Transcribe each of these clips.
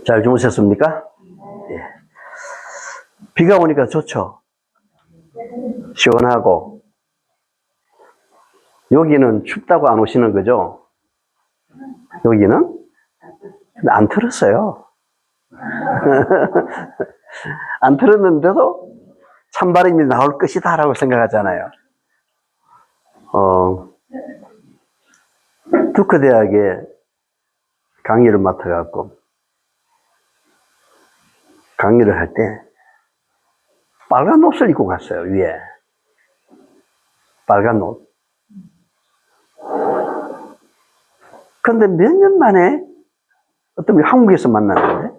잘 주무셨습니까? 예. 비가 오니까 좋죠. 시원하고. 여기는 춥다고 안 오시는 거죠? 여기는? 근데 안 틀었어요. 안 틀었는데도 찬바람이 나올 것이다라고 생각하잖아요. 두크 대학에 강의를 맡아갖고 강의를 할 때 빨간 옷을 입고 갔어요, 위에. 빨간 옷. 그런데 몇 년 만에 어떤 분이 한국에서 만났는데,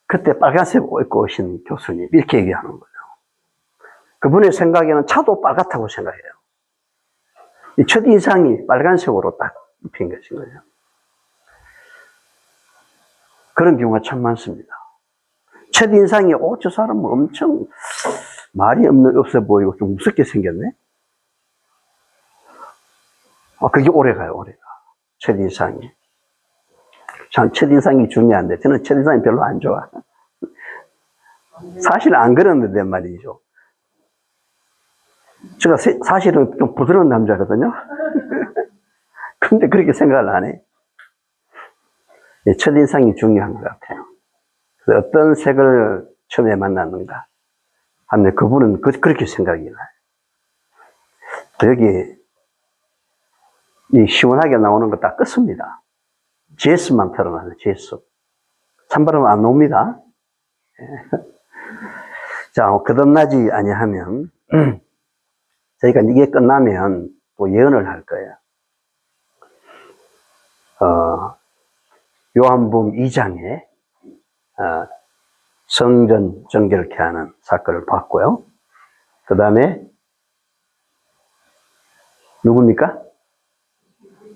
그때 빨간색 옷 입고 오신 교수님, 이렇게 얘기하는 거예요. 그분의 생각에는 차도 빨갛다고 생각해요. 이 첫인상이 빨간색으로 딱 입힌 것인 거예요. 그런 경우가 참 많습니다. 첫인상이, 저 사람은 엄청 말이 없어 보이고 좀 무섭게 생겼네? 그게 오래가요, 오래가. 첫인상이. 참, 첫인상이 중요한데, 저는 첫인상이 별로 안 좋아. 사실 안 그랬는데 말이죠. 제가 사실은 좀 부드러운 남자거든요. 근데 그렇게 생각을 안 해. 첫인상이 중요한 것 같아요. 어떤 색을 처음에 만났는가 하면 그분은 그렇게 생각이 나요. 여기 이 시원하게 나오는 거 다 껐습니다. GS만 틀어놔요, GS. 찬바람 안 옵니다. 자, 거듭나지 아니하면 저희가 이게 끝나면 또 예언을 할 거예요. 요한복음 2장에 성전 정결케 하는 사건을 봤고요. 그 다음에 누굽니까?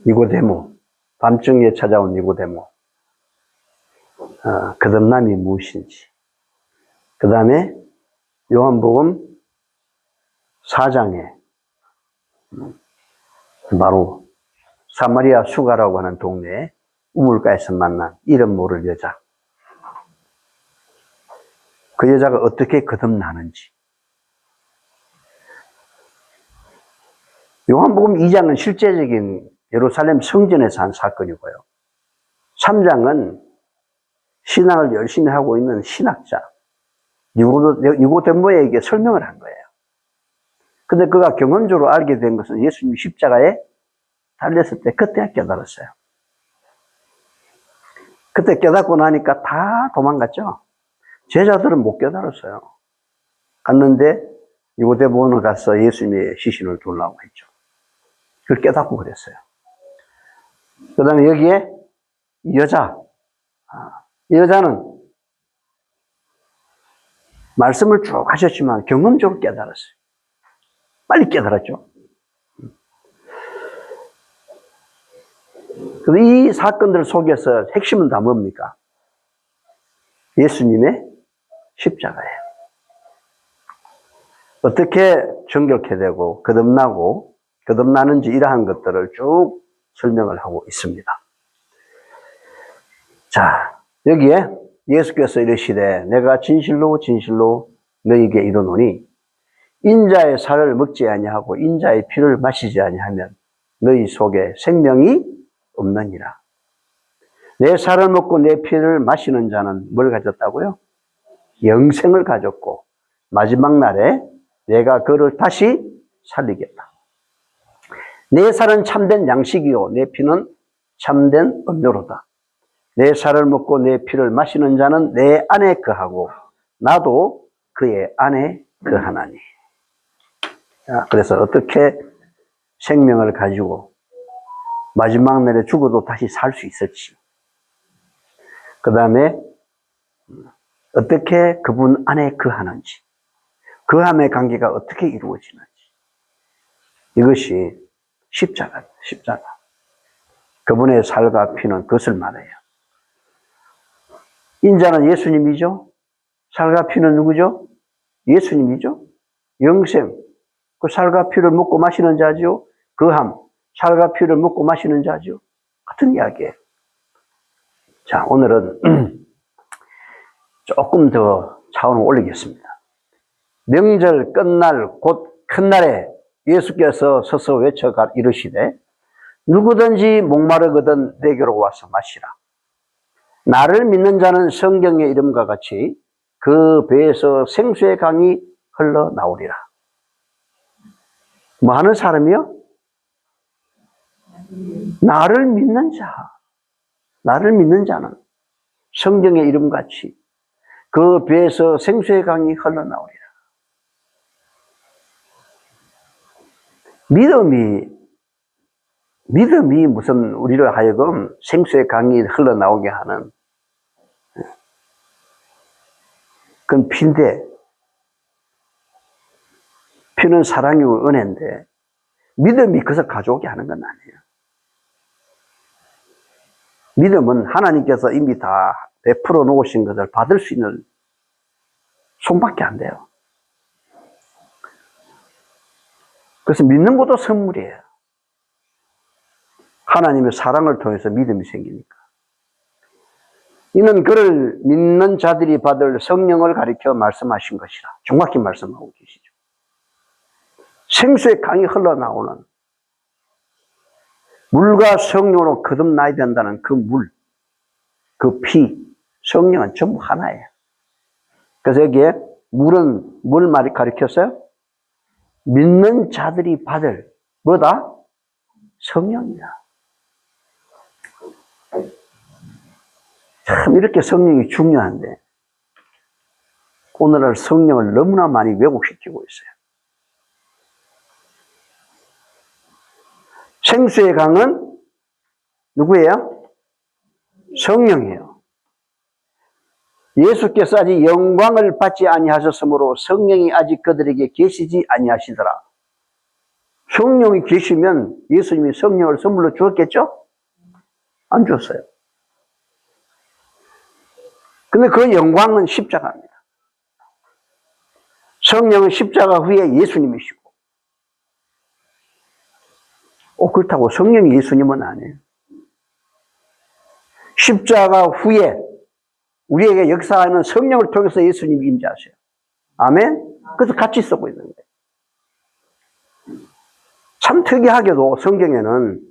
니고데모. 밤중에 찾아온 니고데모. 거듭남이 무엇인지. 그 다음에 요한복음 4장에 바로 사마리아 수가라고 하는 동네에 우물가에서 만난 이름 모를 여자. 그 여자가 어떻게 거듭나는지. 요한복음 2장은 실제적인 예루살렘 성전에서 한 사건이고요. 3장은 신앙을 열심히 하고 있는 신학자 니고데모에게 설명을 한 거예요. 근데 그가 경험적으로 알게 된 것은 예수님이 십자가에 달렸을 때 그때 깨달았어요. 그때 깨닫고 나니까 다 도망갔죠. 제자들은 못 깨달았어요. 갔는데 니고데모는 가서 예수님의 시신을 돌라고 했죠. 그걸 깨닫고 그랬어요. 그 다음에 여기에 이 여자는 말씀을 쭉 하셨지만 경험적으로 깨달았어요. 빨리 깨달았죠. 이 사건들 속에서 핵심은 다 뭡니까? 예수님의 십자가예요. 어떻게 정결케 되고 거듭나는지 이러한 것들을 쭉 설명을 하고 있습니다. 자, 여기에 예수께서 이르시되 내가 진실로 진실로 너희에게 이르노니 인자의 살을 먹지 아니하고 인자의 피를 마시지 아니하면 너희 속에 생명이 없느니라. 내 살을 먹고 내 피를 마시는 자는 뭘 가졌다고요? 영생을 가졌고 마지막 날에 내가 그를 다시 살리겠다. 내 살은 참된 양식이요 내 피는 참된 음료로다. 내 살을 먹고 내 피를 마시는 자는 내 안에 거하고 나도 그의 안에 거하나니. 그래서 어떻게 생명을 가지고 마지막 날에 죽어도 다시 살 수 있을지, 그 다음에 어떻게 그분 안에 거하는지, 거함의 관계가 어떻게 이루어지는지, 이것이 십자가입니다. 십자가. 그분의 살과 피는 그것을 말해요. 인자는 예수님이죠. 살과 피는 누구죠? 예수님이죠. 영생, 그 살과 피를 먹고 마시는 자죠. 거함, 살과 피를 먹고 마시는 자죠. 같은 이야기예요. 자, 오늘은 조금 더 차원을 올리겠습니다. 명절 끝날 곧 큰 날에 예수께서 서서 외쳐 이르시되 누구든지 목마르거든 내게로 와서 마시라. 나를 믿는 자는 성경의 이름과 같이 그 배에서 생수의 강이 흘러나오리라. 뭐 하는 사람이요? 나를 믿는 자. 나를 믿는 자는 성경의 이름같이 그 배에서 생수의 강이 흘러나오리라. 믿음이 무슨 우리를 하여금 생수의 강이 흘러나오게 하는 그건 피인데, 피는 사랑이고 은혜인데 믿음이 그것을 가져오게 하는 건 아니에요. 믿음은 하나님께서 이미 다 베풀어 놓으신 것을 받을 수 있는 손밖에 안 돼요. 그래서 믿는 것도 선물이에요. 하나님의 사랑을 통해서 믿음이 생기니까. 이는 그를 믿는 자들이 받을 성령을 가리켜 말씀하신 것이라. 정확히 말씀하고 계시죠. 생수의 강이 흘러나오는 물과 성령으로 거듭나야 된다는 그 물, 그 피, 성령은 전부 하나예요. 그래서 여기에 물은 뭘 말이 가리켰어요? 믿는 자들이 받을 뭐다? 성령이다. 참 이렇게 성령이 중요한데 오늘날 성령을 너무나 많이 왜곡시키고 있어요. 생수의 강은 누구예요? 성령이에요. 예수께서 아직 영광을 받지 아니하셨으므로 성령이 아직 그들에게 계시지 아니하시더라. 성령이 계시면 예수님이 성령을 선물로 주었겠죠? 안 주었어요. 근데 그 영광은 십자가입니다. 성령은 십자가 후에 예수님이시고, 그렇다고 성령이 예수님은 아니에요. 십자가 후에 우리에게 역사하는 성령을 통해서 예수님이 임재하세요. 아멘? 그래서 같이 쓰고 있는 거예요. 참 특이하게도 성경에는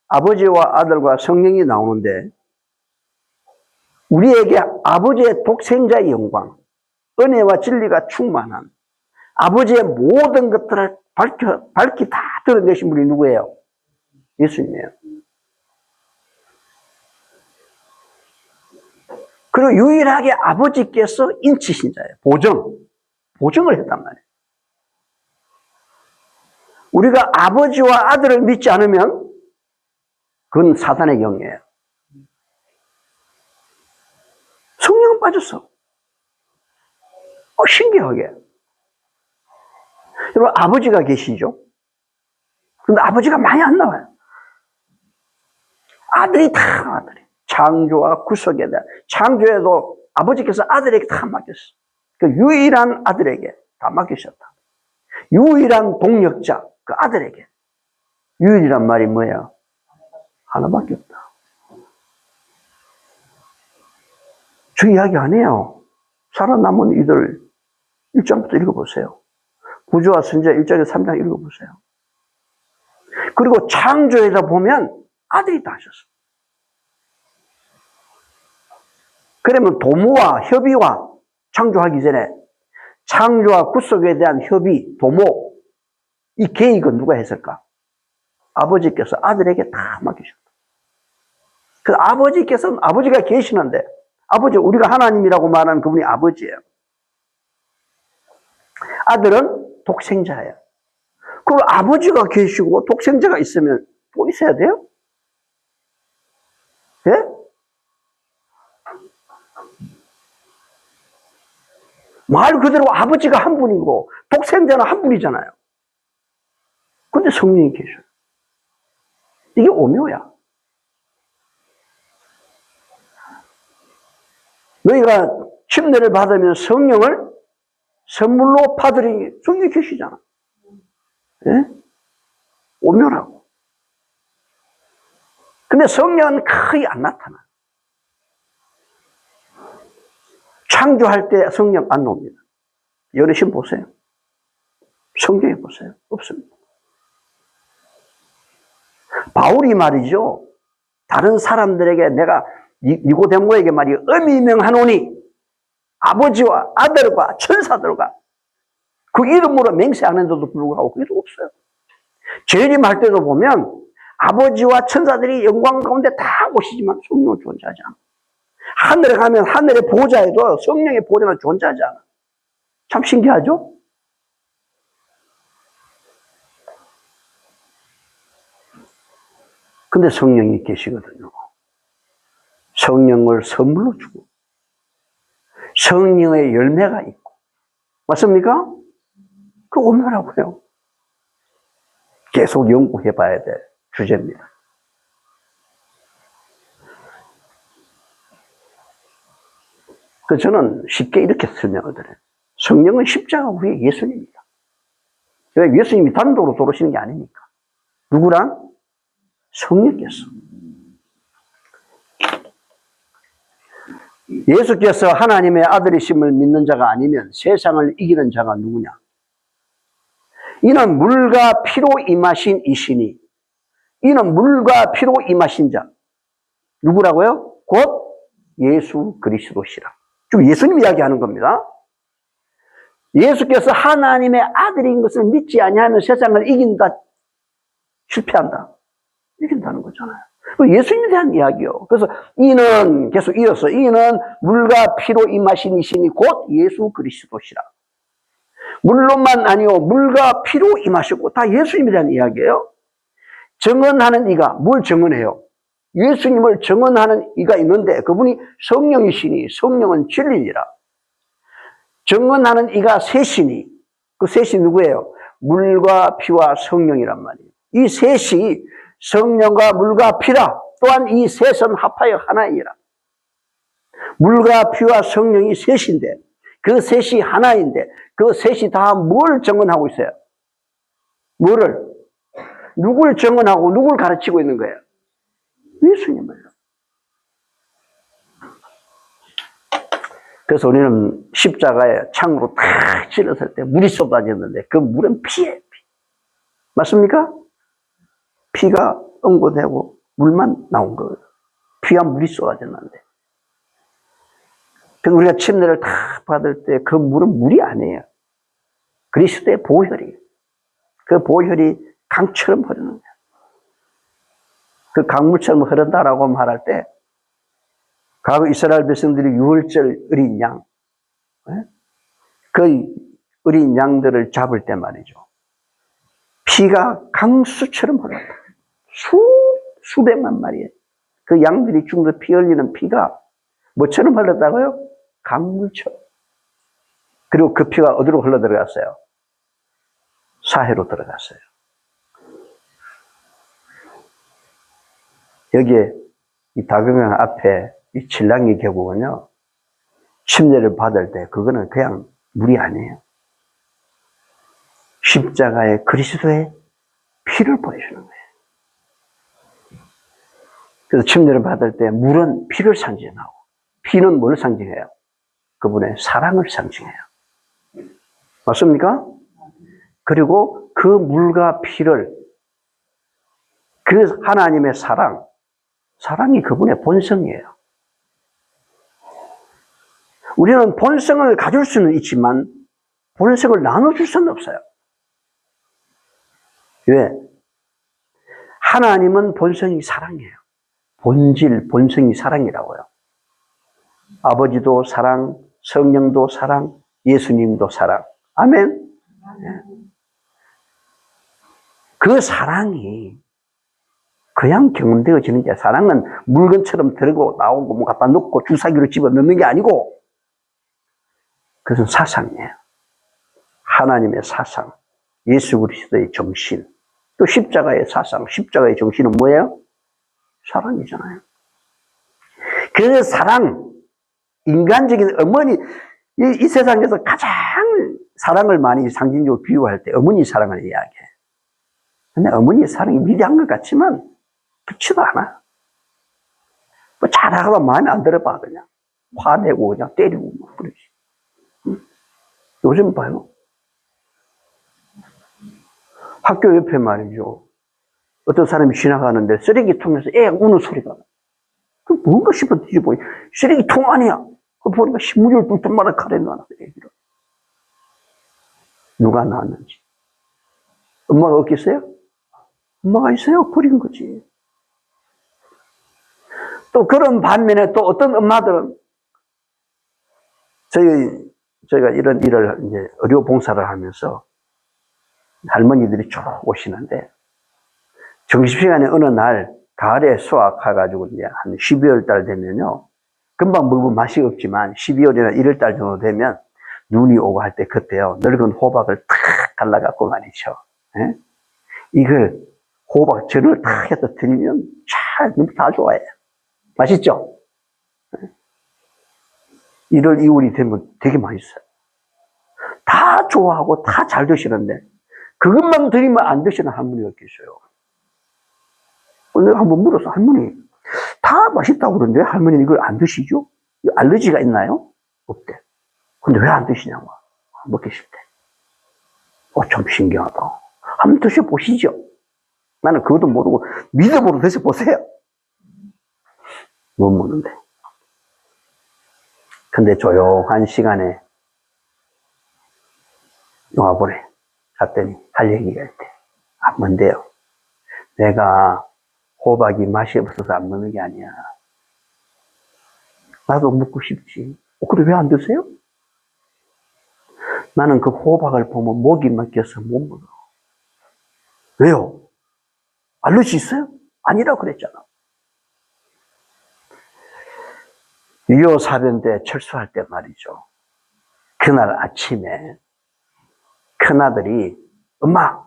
아버지와 아들과 성령이 나오는데 우리에게 아버지의 독생자의 영광, 은혜와 진리가 충만한 아버지의 모든 것들을 밝히 다 드러내신 분이 누구예요? 예수님이에요. 그리고 유일하게 아버지께서 인치신 자예요. 보증을 했단 말이에요. 우리가 아버지와 아들을 믿지 않으면 그건 사단의 영이에요. 성령은 빠졌어. 신기하게. 여러분, 아버지가 계시죠? 근데 아버지가 많이 안 나와요. 아들이 창조와 구속에 대한, 창조에도 아버지께서 아들에게 다 맡겼어. 그 유일한 아들에게 다 맡기셨다. 유일한 동력자, 그 아들에게. 유일이란 말이 뭐예요? 하나밖에 없다. 저 이야기 안 해요. 살아남은 이들 1장부터 읽어보세요. 구주와 선지자 1장에서 3장 읽어보세요. 그리고 창조에다 보면 아들이 다 하셨어. 그러면 도모와 협의와 창조하기 전에 창조와 구속에 대한 협의, 도모, 이 계획은 누가 했을까? 아버지께서 아들에게 다 맡기셨다. 그 아버지께서는 아버지가 계시는데 아버지, 우리가 하나님이라고 말하는 그분이 아버지예요. 아들은 독생자예요. 그리고 아버지가 계시고 독생자가 있으면 또 있어야 돼요? 예? 말 그대로 아버지가 한 분이고 독생자는 한 분이잖아요. 근데 성령이 계셔요. 이게 오묘야. 너희가 침례를 받으면 성령을 선물로 받으리. 성령이 계시잖아. 예? 오묘라고. 근데 성령은 거의 안 나타나. 창조할 때 성령 안 나옵니다. 어르신 보세요. 성경에 보세요. 없습니다. 바울이 말이죠. 다른 사람들에게 내가 니고데모에게 말이 엄히 명하노니 아버지와 아들과 천사들과 그 이름으로 맹세하는데도 불구하고 그게 없어요. 재림할 때도 보면 아버지와 천사들이 영광 가운데 다 오시지만 성령은 존재하지 않아. 하늘에 가면 하늘의 보좌에도 성령의 보좌는 존재하지 않아. 참 신기하죠? 근데 성령이 계시거든요. 성령을 선물로 주고 성령의 열매가 있고 맞습니까? 그 오묘라고요. 계속 연구해 봐야 될 주제입니다. 저는 쉽게 이렇게 설명을 드려요. 성령은 십자가 위에 예수님입니다. 왜? 예수님이 단독으로 돌아오시는 게 아니니까. 누구랑? 성령께서. 예수께서 하나님의 아들이심을 믿는 자가 아니면 세상을 이기는 자가 누구냐? 이는 물과 피로 임하신 이시니 이는 물과 피로 임하신 자 누구라고요? 곧 예수 그리스도시라. 지금 예수님 이야기하는 겁니다. 예수께서 하나님의 아들인 것을 믿지 아니하면 세상을 이긴다, 실패한다. 이긴다는 거잖아요. 예수님에 대한 이야기요. 그래서 이는 계속 이어서 이는 물과 피로 임하신 이시니 곧 예수 그리스도시라. 물론만 아니요 물과 피로 임하셨고 다 예수님에 대한 이야기예요. 증언하는 이가 뭘 증언해요? 예수님을 증언하는 이가 있는데 그분이 성령이시니 성령은 진리니라. 증언하는 이가 셋이니 그 셋이 누구예요? 물과 피와 성령이란 말이에요. 이 셋이 성령과 물과 피라. 또한 이 셋은 합하여 하나이니라. 물과 피와 성령이 셋인데 그 셋이 하나인데 그 셋이 다 뭘 증언하고 있어요? 뭐를? 누굴 증언하고 누굴 가르치고 있는 거예요? 예수님을. 그래서 우리는 십자가에 창으로 탁 찔렀을 때 물이 쏟아졌는데 그 물은 피예요. 피. 맞습니까? 피가 응고되고 물만 나온 거예요. 피와 물이 쏟아졌는데. 그래서 우리가 침례를 탁 받을 때 그 물은 물이 아니에요. 그리스도의 보혈이에요. 그 보혈이 강처럼 흐르는 거예요. 그 강물처럼 흐른다라고 말할 때 과거 이스라엘 백성들이 유월절 어린 양, 그 어린 양들을 잡을 때 말이죠. 피가 강수처럼 흘렀다. 수백만 마리의 그 양들이 죽는 피 흘리는 피가 뭐처럼 흘렀다고요? 강물처럼. 그리고 그 피가 어디로 흘러 들어갔어요? 사해로 들어갔어요. 여기에 이 다금강 앞에 이 신랑이 결국은요, 침례를 받을 때 그거는 그냥 물이 아니에요. 십자가의 그리스도의 피를 보여주는 거예요. 그래서 침례를 받을 때 물은 피를 상징하고 피는 뭘 상징해요? 그분의 사랑을 상징해요. 맞습니까? 그리고 그 물과 피를 그 하나님의 사랑이 그분의 본성이에요. 우리는 본성을 가질 수는 있지만 본성을 나눠줄 수는 없어요. 왜? 하나님은 본성이 사랑이에요. 본성이 사랑이라고요. 아버지도 사랑, 성령도 사랑, 예수님도 사랑. 아멘. 그 사랑이 그냥 경험되어지는 게 사랑은 물건처럼 들고 나오고 뭐 갖다 놓고 주사기로 집어넣는 게 아니고 그것은 사상이에요. 하나님의 사상, 예수 그리스도의 정신, 또 십자가의 사상, 십자가의 정신은 뭐예요? 사랑이잖아요. 그 사랑, 인간적인 어머니, 이 세상에서 가장 사랑을 많이 상징적으로 비유할 때 어머니 사랑을 이야기해요. 근데 어머니의 사랑이 위대한 것 같지만 그렇지도 않아. 뭐 잘하고도 마음에 안 들어봐 그냥. 화내고 그냥 때리고 막 그러지. 요즘 봐요. 학교 옆에 말이죠. 어떤 사람이 지나가는데 쓰레기통에서 애 우는 소리가 나. 그 뭔가 싶어 뒤집어. 쓰레기통 아니야. 그 보니까 신문지를 뚫뚫만한 칼에 놔놨어, 애기를. 누가 낳았는지. 엄마가 없겠어요? 엄마가 있어요. 버린 거지. 또 그런 반면에 또 어떤 엄마들은 저희가 이런 일을 이제 의료 봉사를 하면서 할머니들이 쭉 오시는데 점심시간에 어느 날 가을에 수확해가지고 이제 한 12월 달 되면요. 금방 물고 맛이 없지만 12월이나 1월 달 정도 되면 눈이 오고 할 때 그때요. 늙은 호박을 탁 갈라갖고 말이죠. 예? 이걸 호박전을 탁 해서 드리면 다 좋아해요. 맛있죠? 1월, 2월이 되면 되게 맛있어요. 다 좋아하고 다 잘 드시는데 그것만 드리면 안 드시는 할머니가 계셔요. 내가 한번 물었어. 할머니 다 맛있다고 그러는데 할머니는 이걸 안 드시죠? 알러지가 있나요? 없대. 근데 왜 안 드시냐고. 먹기 싫대. 참 신기하다. 한번 드셔보시죠. 나는 그것도 모르고 믿음으로 드셔보세요. 못 먹는데. 근데 조용한 시간에 영화 보래. 갔더니 할 얘기가 있대. 뭔데요? 내가 호박이 맛이 없어서 안 먹는 게 아니야. 나도 먹고 싶지. 그래 왜 안 드세요? 나는 그 호박을 보면 목이 막혀서 못 먹어. 왜요? 알러지 있어요? 아니라고 그랬잖아. 6.25 사변 때 철수할 때 말이죠. 그날 아침에 큰아들이 엄마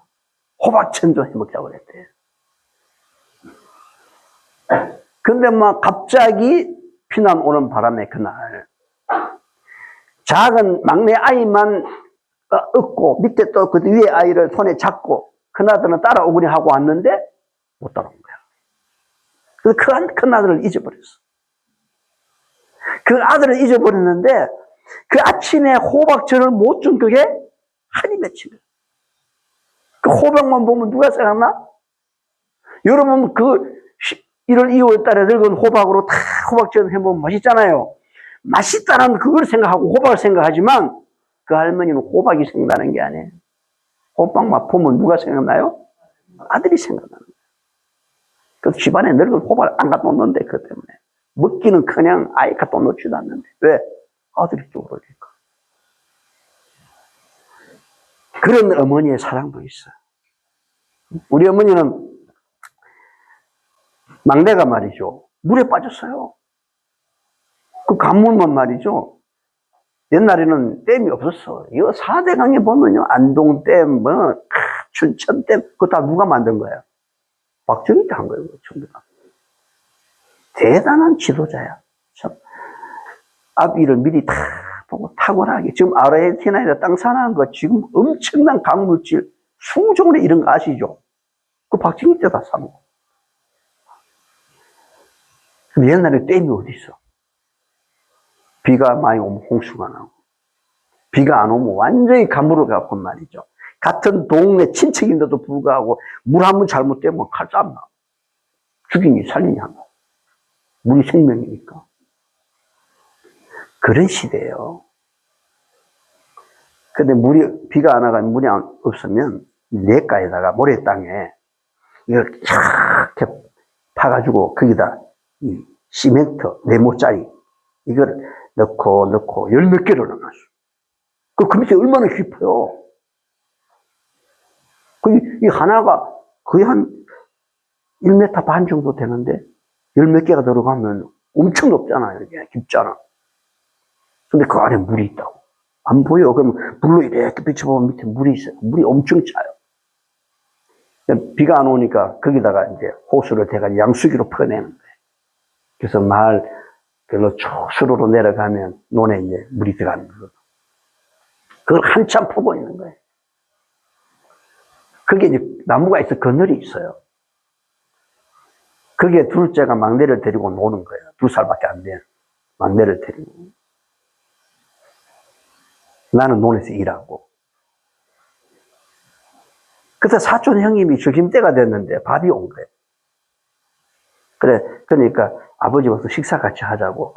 호박전 좀 해먹자고 그랬대요. 근데 막 갑자기 피난 오는 바람에 그날 작은 막내 아이만 업고 밑에 또 그 위에 아이를 손에 잡고 큰아들은 따라오거니 하고 왔는데 못 따라온 거야. 그래서 그 큰아들을 잊어버렸어. 그 아들을 잊어버렸는데 그 아침에 호박전을 못 준 그게 한이 맺힌 거야. 그 호박만 보면 누가 생각나? 여러분 그 1월 2월 달에 늙은 호박으로 다 호박전 해보면 맛있잖아요. 맛있다는 그걸 생각하고 호박을 생각하지만 그 할머니는 호박이 생각나는 게 아니에요. 호박만 보면 누가 생각나요? 아들이 생각나는 거예요. 그래서 집안에 늙은 호박을 안 갖다 놓는데 그것 때문에. 먹기는 그냥 아예 갖다 놓지도 않는데. 왜? 아들이 떠오르니까. 그런 어머니의 사랑도 있어요. 우리 어머니는 막내가 말이죠. 물에 빠졌어요. 그 간물만 말이죠. 옛날에는 댐이 없었어. 이 4대강에 보면요. 안동댐, 춘천댐, 그거 다 누가 만든 거야? 박정희 때 한 거예요. 전부 다. 대단한 지도자야. 참. 앞일을 미리 다 보고 탁월하게. 지금 아르헨티나에서 땅 사나운 거 지금 엄청난 강물질, 수종으로 이런 거 아시죠? 그 박정희 때 다 산 거. 근데 옛날에 댐이 어디 있어? 비가 많이 오면 홍수가 나고, 비가 안 오면 완전히 가물어 갖고 말이죠. 같은 동네 친척인데도 불구하고 물 한 번 잘못되면 칼싸움 나. 죽이니 살리냐. 물이 생명이니까. 그런 시대예요. 근데 비가 안 와가지고 물이 없으면 냇가에다가 모래땅에 이걸 이렇게 파가지고 거기다 이 시멘트 네모짜리 이걸 넣고 열 몇 개를 넣어놨어. 그 밑에 얼마나 깊어요. 이 하나가 거의 한 1m 반 정도 되는데 열 몇 개가 들어가면 엄청 높잖아요. 이게 깊잖아. 근데 그 안에 물이 있다고. 안 보여. 그러면 불로 이렇게 비춰보면 밑에 물이 있어요. 물이 엄청 차요. 비가 안 오니까 거기다가 이제 호수를 대가 양수기로 퍼내는 거예요. 그래서 마을 별로 수로로 내려가면 논에 이제 물이 들어가는 거예요. 그걸 한참 퍼고 있는 거예요. 거기에 이제 나무가 있어, 그늘이 있어요. 거기에 둘째가 막내를 데리고 노는 거예요. 2살밖에 안 돼. 막내를 데리고. 나는 논에서 일하고. 그때 사촌 형님이 점심때가 됐는데 밥이 온 거예요. 그러니까 아버지 와서 식사 같이 하자고.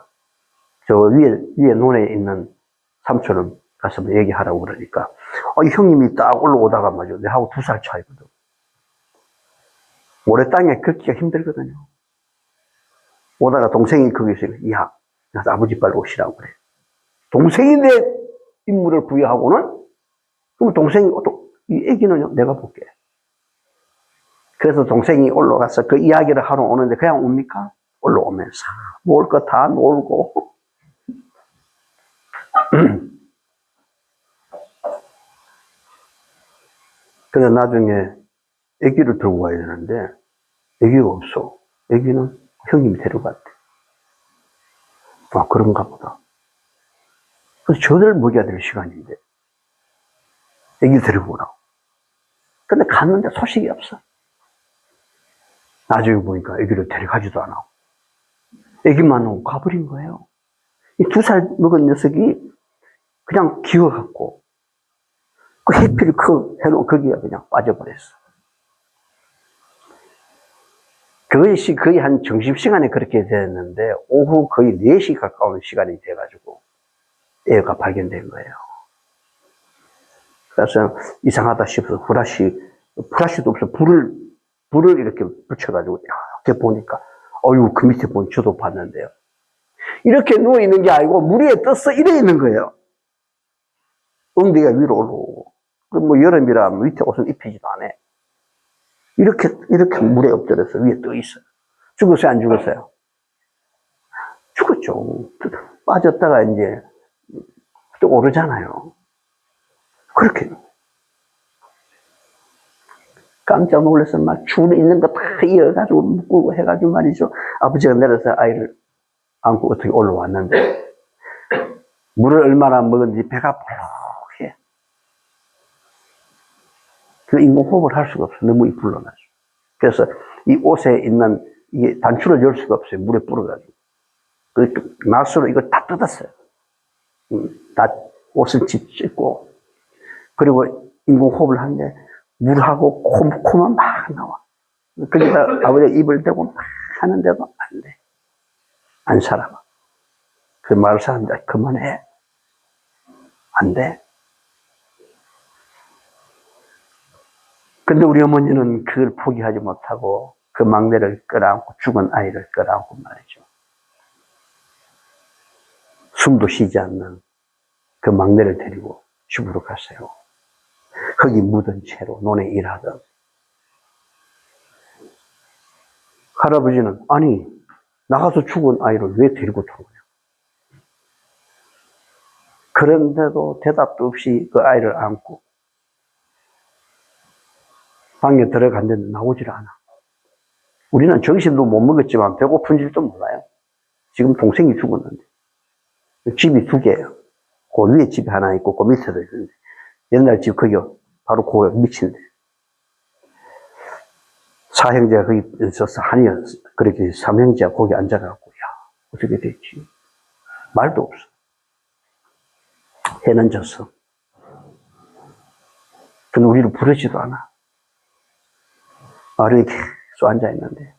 저 위에 논에 있는 삼촌은 가서 얘기하라고 그러니까. 이 형님이 딱 올라오다가 말이죠. 내하고 2살 차이거든. 모래 땅에 걷기가 힘들거든요. 오다가 동생이 거기서, 야, 나서 아버지 빨리 오시라고 그래. 동생이 내 임무를 부여하고는, 그럼 동생이, 이 애기는요, 내가 볼게. 그래서 동생이 올라가서 그 이야기를 하러 오는데 그냥 옵니까? 올라오면서. 먹을 거 다 놀고. 근데 나중에 애기를 들고 가야 되는데, 애기가 없어. 애기는 형님이 데려갔대. 아, 그런가 보다. 그래서 저들 먹여야 될 시간인데, 애기를 데리고 오라고. 근데 갔는데 소식이 없어. 나중에 보니까 애기를 데려가지도 않아. 애기만 오고 가버린 거예요. 이 2살 먹은 녀석이 그냥 기어갖고, 그 해필 해놓은 거기에 그냥 빠져버렸어. 그것이 거의 한 점심시간에 그렇게 됐는데, 오후 거의 4시 가까운 시간이 돼가지고, 애가 발견된 거예요. 그래서 이상하다 싶어서 후라시도 없어. 불을 이렇게 붙여가지고, 이렇게 보니까, 그 밑에 보니 저도 봤는데요. 이렇게 누워있는 게 아니고, 물 위에 떠서 이래 있는 거예요. 엉덩이가 위로 올라오고. 뭐 여름이라 밑에 옷은 입히지도 않아. 이렇게 물에 엎드려서 위에 떠 있어요. 죽었어요, 안 죽었어요? 죽었죠. 빠졌다가 이제 또 오르잖아요. 그렇게. 깜짝 놀라서 막 줄에 있는 거 다 이어가지고 묶고 해가지고 말이죠. 아버지가 내려서 아이를 안고 어떻게 올라왔는데, 물을 얼마나 먹었는지 배가 볼록해. 그 인공호흡을 할 수가 없어. 너무 불러나죠. 그래서 이 옷에 있는 이게 단추를 열 수가 없어요. 물에 불어가지고. 그 낫으로 이걸 다 뜯었어요. 다 옷을 찢고. 그리고 인공호흡을 하는데 물하고 콤콤한 막 나와. 그러니까 아버지가 입을 대고 막 하는데도 안 돼. 안 살아봐. 그 말을 사람들이 그만해. 안 돼. 근데 우리 어머니는 그걸 포기하지 못하고 그 막내를 끌어안고 죽은 아이를 끌어안고 말이죠. 숨도 쉬지 않는 그 막내를 데리고 집으로 갔어요. 거기 묻은 채로 논에 일하던. 할아버지는 아니 나가서 죽은 아이를 왜 데리고 들어오냐. 그런데도 대답도 없이 그 아이를 안고 방에 들어갔는데 나오질 않아. 우리는 정신도 못 먹었지만 배고픈 줄도 몰라요. 지금 동생이 죽었는데. 집이 2개예요. 그 위에 집이 하나 있고 그 밑에도 있는데. 옛날 집 거기 바로 그 밑인데. 사형제가 거기 있어서 그렇게 3형제가 거기 앉아갖고, 야, 어떻게 됐지? 말도 없어. 해는 졌어. 근데 우리를 부르지도 않아. 마루에 계속 앉아있는데.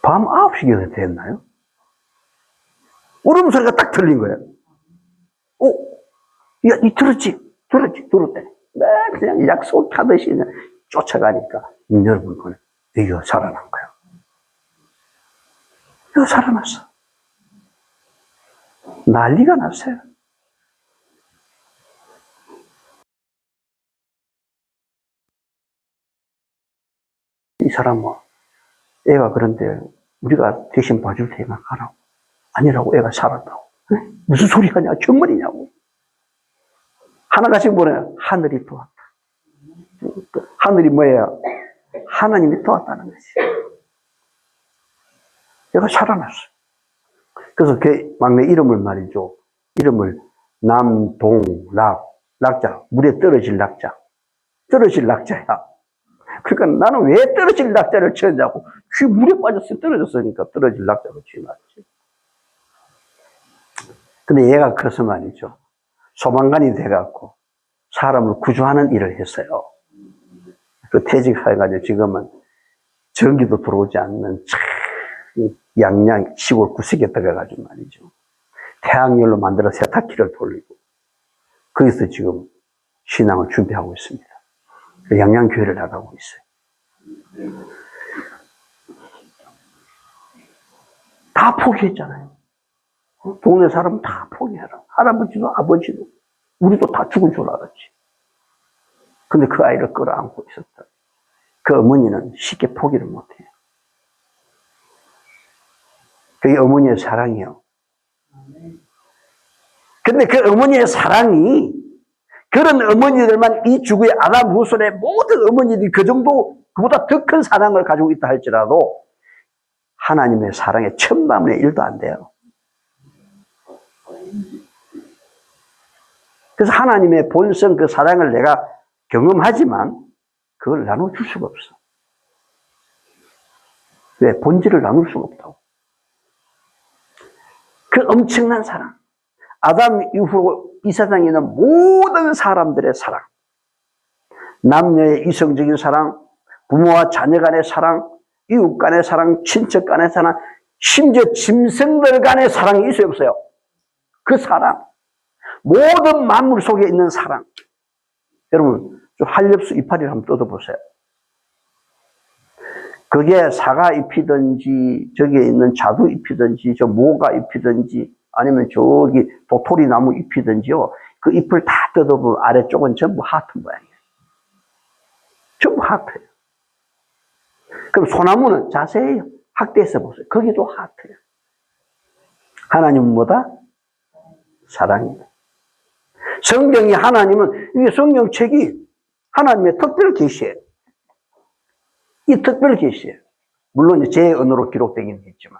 밤 9시경에 됐나요? 울음소리가 딱 들린 거예요. 야, 니 들었지? 들었대. 그냥 약속하듯이 그냥 쫓아가니까 문 열어본 거는 여기가 살아난 거예요. 여기가 살아났어. 난리가 났어요. 이 사람은 애가 그런데 우리가 대신 봐줄 테니까 가라고. 아니라고. 애가 살았다고. 무슨 소리 하냐? 정말이냐고. 하나같이 뭐냐? 하늘이 도왔다. 하늘이 뭐예요? 하나님이 도왔다는 거지. 얘가 살아났어. 그래서 그 막내 이름을 말이죠. 이름을 남동락. 낙자. 물에 떨어질 낙자. 떨어질 낙자야. 그러니까 나는 왜 떨어질 낙자를 지었냐고. 그 물에 빠졌으니 떨어졌으니까 떨어질 낙자로 지어놨지. 근데 얘가 커서 말이죠. 소방관이 돼갖고 사람을 구조하는 일을 했어요. 그 퇴직해가지고 지금은 전기도 들어오지 않는 양양 시골 구석에 들어가가지고 말이죠. 태양열로 만들어 세탁기를 돌리고 거기서 지금 신앙을 준비하고 있습니다. 양양교회를 나가고 있어요. 다 포기했잖아요. 동네 사람은 다 포기해라. 할아버지도 아버지도 우리도 다 죽을 줄 알았지. 근데 그 아이를 끌어안고 있었다. 그 어머니는 쉽게 포기를 못해요. 그게 어머니의 사랑이요. 근데 그 어머니의 사랑이 그런 어머니들만 이 지구의 아담 후손의 모든 어머니들이 그 정도 그보다 더 큰 사랑을 가지고 있다 할지라도 하나님의 사랑의 1000만분의 1도 안 돼요. 그래서 하나님의 본성 그 사랑을 내가 경험하지만 그걸 나눠줄 수가 없어. 왜? 본질을 나눌 수가 없다고. 그 엄청난 사랑. 아담 이후로 이 세상에 있는 모든 사람들의 사랑. 남녀의 이성적인 사랑, 부모와 자녀 간의 사랑, 이웃 간의 사랑, 친척 간의 사랑, 심지어 짐승들 간의 사랑이 있어요, 없어요? 그 사랑. 모든 만물 속에 있는 사랑. 여러분, 좀 한렵수 이파리를 한번 뜯어보세요. 그게 사과 잎이든지, 저기에 있는 자두 잎이든지, 저 모가 잎이든지, 아니면 저기 도토리 나무 잎이든지요. 그 잎을 다 뜯어보면 아래쪽은 전부 하트 모양이에요. 전부 하트예요. 그럼 소나무는 자세히 학대해서 보세요. 거기도 하트예요. 하나님은 뭐다? 사랑이다. 성경이 하나님은, 이게 성경책이 하나님의 특별 계시예요. 이 특별 계시예요. 물론 제 언어로 기록되긴 했지만.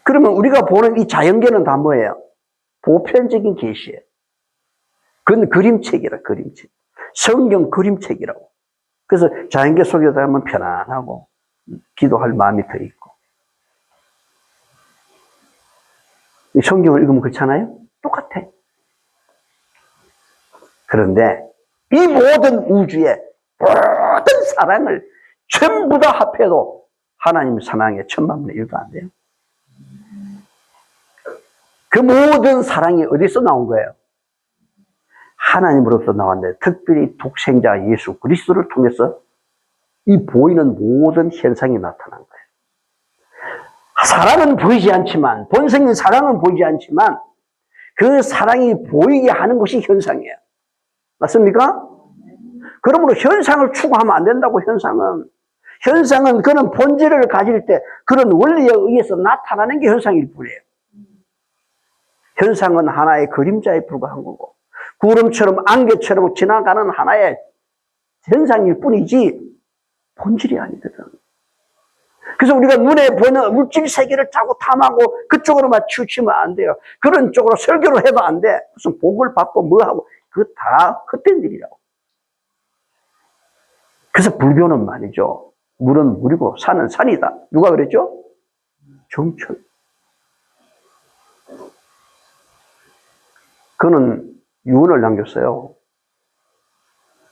그러면 우리가 보는 이 자연계는 다 뭐예요? 보편적인 계시예요. 그건 그림책이라, 그림책. 성경 그림책이라고. 그래서 자연계 속에 들어가면 편안하고 기도할 마음이 더 있고. 이 성경을 읽으면 그렇잖아요? 똑같아. 그런데 이 모든 우주의 모든 사랑을 전부 다 합해도 하나님 사랑의 1000만분의 1도 안 돼요. 그 모든 사랑이 어디서 나온 거예요? 하나님으로부터 나왔는데 특별히 독생자 예수 그리스도를 통해서 이 보이는 모든 현상이 나타난 거예요. 사랑은 보이지 않지만, 본성인 사랑은 보이지 않지만 그 사랑이 보이게 하는 것이 현상이에요. 맞습니까? 그러므로 현상을 추구하면 안 된다고. 현상은 그런 본질을 가질 때 그런 원리에 의해서 나타나는 게 현상일 뿐이에요. 현상은 하나의 그림자에 불과한 거고 구름처럼 안개처럼 지나가는 하나의 현상일 뿐이지 본질이 아니거든. 그래서 우리가 눈에 보이는 물질 세계를 자꾸 탐하고 그쪽으로만 치우치면 안 돼요. 그런 쪽으로 설교를 해도 안 돼. 무슨 복을 받고 뭐하고 그거 다 헛된 일이라고. 그래서 불교는 말이죠. 물은 물이고 산은 산이다. 누가 그랬죠? 정철. 그는 유언을 남겼어요.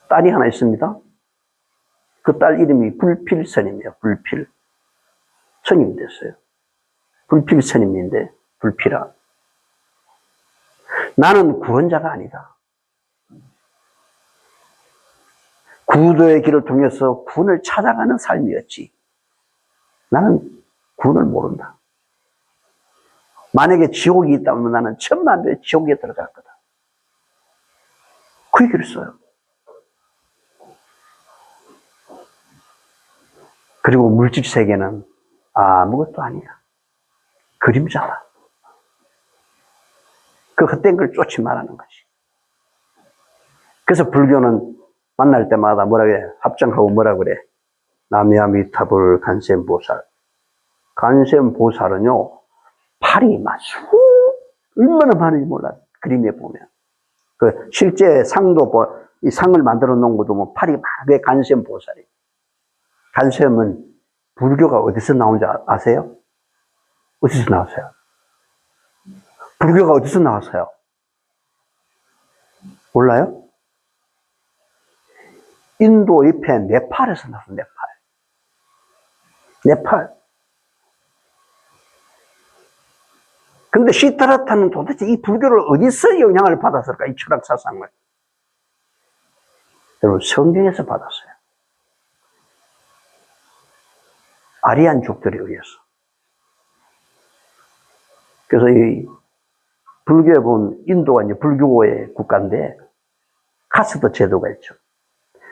딸이 하나 있습니다. 그 딸 이름이 불필스님이에요. 불필. 스님이 됐어요. 불필 스님인데 불필아. 나는 구원자가 아니다. 구도의 길을 통해서 구원을 찾아가는 삶이었지. 나는 구원을 모른다. 만약에 지옥이 있다면 나는 1000만배의 지옥에 들어갈 거다. 그 얘기를 써요. 그리고 물질 세계는 아무것도 아니야. 그림자다. 그 헛된 걸 쫓지 말라는 것이. 그래서 불교는 만날 때마다 뭐라 그래? 합장하고 뭐라 그래? 남야미타불 간센보살. 간센보살은요, 팔이 마수 얼마나 많은지 몰라. 그림에 보면. 그 실제 상도, 이 상을 만들어 놓은 것도 뭐 팔이 막, 왜 간센보살이. 간센은 불교가 어디서 나온지 아세요? 어디서 나왔어요? 불교가 어디서 나왔어요? 몰라요? 인도 옆에 네팔에서 나왔어요. 네팔. 근데 시타라타는 도대체 이 불교를 어디서 영향을 받았을까? 이 철학 사상을. 여러분, 성경에서 받았어요. 아리안족들에 의해서. 그래서 이 불교에 보면 인도가 이제 불교의 국가인데 카스트 제도가 있죠.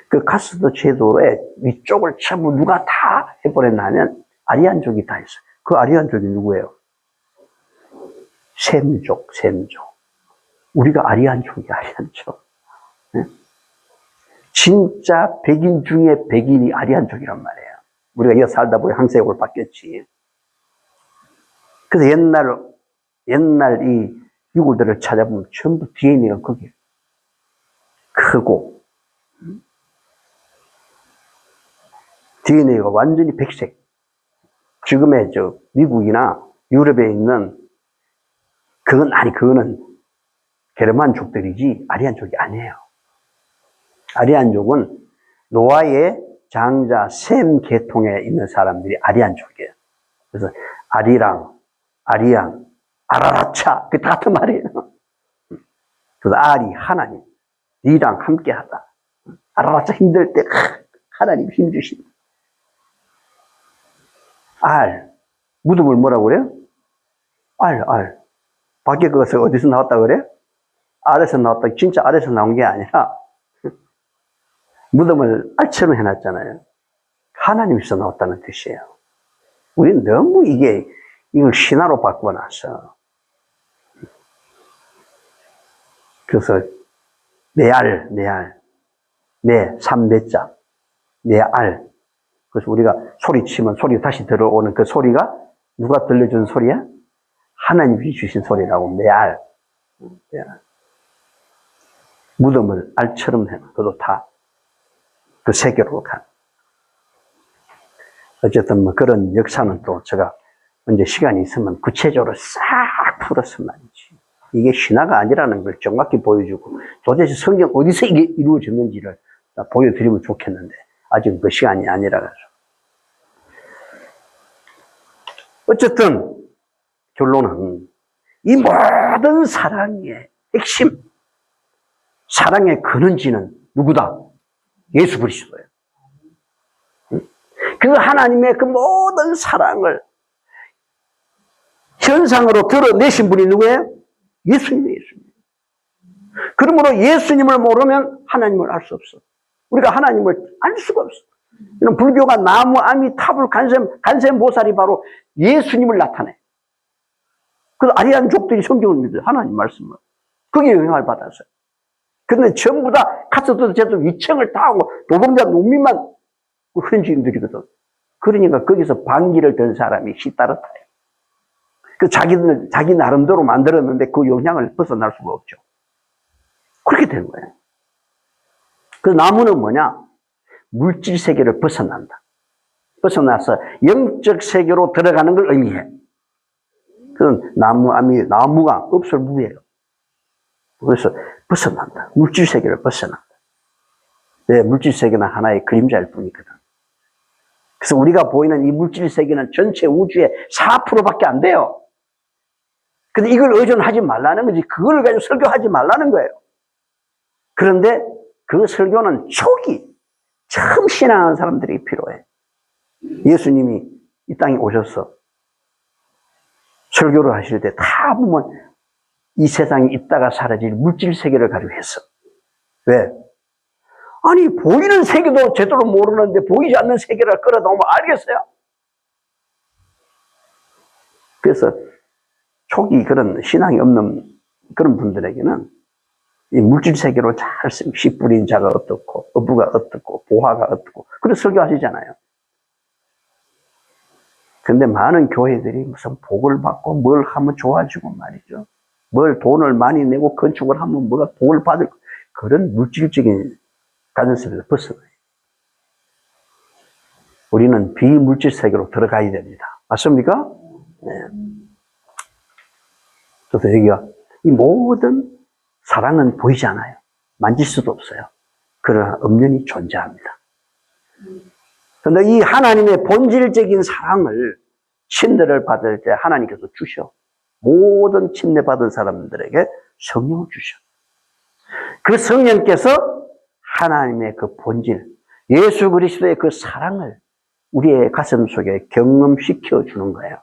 그 카스트 제도의 위쪽을 전부 누가 다 해버렸나 하면 아리안족이 다 있어요. 그 아리안족이 누구예요? 셈족. 우리가 아리안족이야, 아리안족. 네? 진짜 백인 중에 백인이 아리안족이란 말이에요. 우리가 여기 살다 보니 항세력을 바뀌었지. 그래서 옛날 이 유골들을 찾아보면 전부 DNA가 거기에 크고, DNA가 완전히 백색. 지금의 미국이나 유럽에 있는 그거는 게르만족들이지 아리안족이 아니에요. 아리안족은 노아의 장자 셈 계통에 있는 사람들이 아리안족이에요. 그래서 아리랑, 아리안, 아라라차, 그 다 같은 말이에요. 그래서 아리, 하나님, 니랑 함께 하다. 아라라차 힘들 때 하나님 힘주신다. 알, 무덤을 뭐라고 그래요? 알. 밖에 그것을 어디서 나왔다 그래? 알에서 나왔다. 진짜 알에서 나온 게 아니라 무덤을 알처럼 해놨잖아요. 하나님에서 나왔다는 뜻이에요. 우리는 너무 이걸 신화로 바꿔놨어. 그래서 삼매자, 내알. 그래서 우리가 소리치면 소리 다시 들어오는 그 소리가 누가 들려준 소리야? 하나님이 주신 소리라고, 내알. 무덤을 알처럼 해놔. 그것도 다 그 세계로 간. 어쨌든 뭐 그런 역사는 또 제가 언제 시간이 있으면 구체적으로 싹 풀어서 말이지. 이게 신화가 아니라는 걸 정확히 보여주고 도대체 성경 어디서 이게 이루어졌는지를 보여드리면 좋겠는데 아직은 그 시간이 아니라 가지고. 어쨌든 결론은 이 모든 사랑의 핵심, 사랑의 근원지는 누구다? 예수 그리스도예요. 그 하나님의 그 모든 사랑을 현상으로 드러내신 분이 누구예요? 예수님이에요. 그러므로 예수님을 모르면 하나님을 알 수 없어. 우리가 하나님을 알 수가 없어. 이런 불교가 나무, 아미, 타불, 간셈, 모살이 바로 예수님을 나타내. 그래서 아리안족들이 성경을 믿어요. 하나님 말씀을. 거기에 영향을 받았어요. 근데 전부 다 카스트 제도 위청을 다 하고 노동자, 농민만 현지인들이거든. 그러니까 거기서 반기를 든 사람이 시타르타예요. 그 자기 나름대로 만들었는데 그 영향을 벗어날 수가 없죠. 그렇게 된 거예요. 그 나무는 뭐냐? 물질 세계를 벗어난다. 벗어나서 영적 세계로 들어가는 걸 의미해. 그건 나무가 없을무예요. 그래서 벗어난다. 물질 세계를 벗어난다. 네, 물질 세계는 하나의 그림자일 뿐이거든. 그래서 우리가 보이는 이 물질 세계는 전체 우주의 4%밖에 안 돼요. 근데 이걸 의존하지 말라는 거지. 그걸 가지고 설교하지 말라는 거예요. 그런데 그 설교는 처음 신앙하는 사람들이 필요해. 예수님이 이 땅에 오셔서 설교를 하실 때 다 보면 이 세상에 있다가 사라질 물질 세계를 가지고 했어. 왜? 아니, 보이는 세계도 제대로 모르는데 보이지 않는 세계를 끌어놓으면 알겠어요? 그래서 초기 그런 신앙이 없는 그런 분들에게는 이 물질 세계로 잘 씨 뿌린 자가 어떻고, 어부가 어떻고, 보화가 어떻고, 그래서 설교하시잖아요. 근데 많은 교회들이 무슨 복을 받고 뭘 하면 좋아지고 말이죠. 뭘 돈을 많이 내고 건축을 하면 뭐가 복을 받을, 그런 물질적인 가정세계에서 벗어나요. 우리는 비물질 세계로 들어가야 됩니다. 맞습니까? 네. 그래서 여기가 이 모든 사랑은 보이지 않아요. 만질 수도 없어요. 그러나 엄연히 존재합니다. 그런데 이 하나님의 본질적인 사랑을 침례를 받을 때 하나님께서 주셔. 모든 침례받은 사람들에게 성령을 주셔. 그 성령께서 하나님의 그 본질, 예수 그리스도의 그 사랑을 우리의 가슴 속에 경험시켜 주는 거예요.